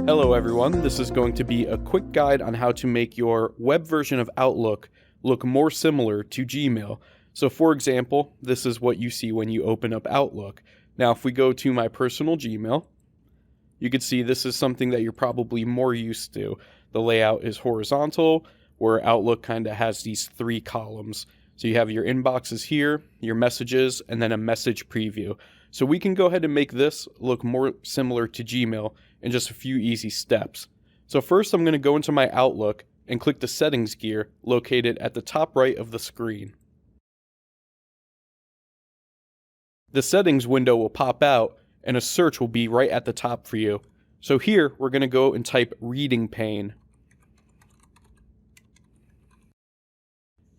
Hello everyone, this is going to be a quick guide on how to make your web version of Outlook look more similar to Gmail. So for example, this is what you see when you open up Outlook. Now if we go to my personal Gmail, you can see this is something that you're probably more used to. The layout is horizontal, where Outlook kind of has these three columns. So you have your inboxes here, your messages, and then a message preview. So we can go ahead and make this look more similar to Gmail in just a few easy steps. So first I'm going to go into my Outlook and click the settings gear located at the top right of the screen. The settings window will pop out and a search will be right at the top for you. So here we're going to go and type reading pane.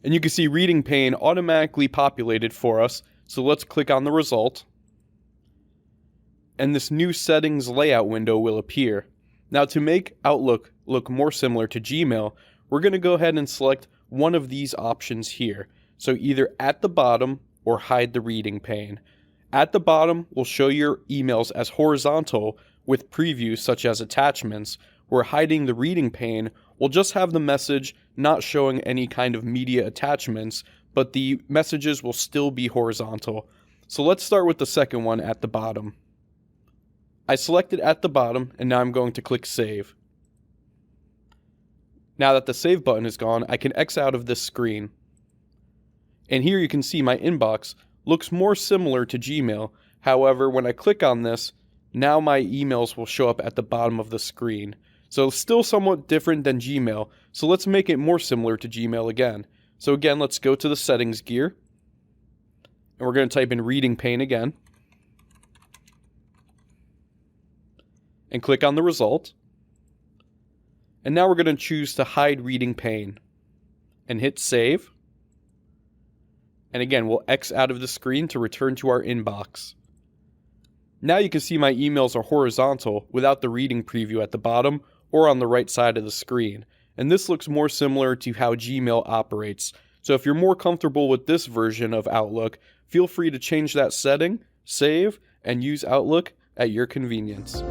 And you can see reading pane automatically populated for us. So let's click on the result. And this new settings layout window will appear. Now to make Outlook look more similar to Gmail, we're going to go ahead and select one of these options here. So either at the bottom or hide the reading pane. At the bottom will show your emails as horizontal with previews such as attachments, where hiding the reading pane will just have the message not showing any kind of media attachments, but the messages will still be horizontal. So let's start with the second one at the bottom. I selected at the bottom and now I'm going to click save. Now that the save button is gone, I can X out of this screen. And here you can see my inbox looks more similar to Gmail. However, when I click on this, now my emails will show up at the bottom of the screen. So still somewhat different than Gmail. So let's make it more similar to Gmail again. So again, let's go to the settings gear. And we're going to type in reading pane again. And click on the result. And now we're going to choose to hide reading pane. And hit save. And again, we'll X out of the screen to return to our inbox. Now you can see my emails are horizontal without the reading preview at the bottom or on the right side of the screen. And this looks more similar to how Gmail operates. So if you're more comfortable with this version of Outlook, feel free to change that setting, save, and use Outlook at your convenience.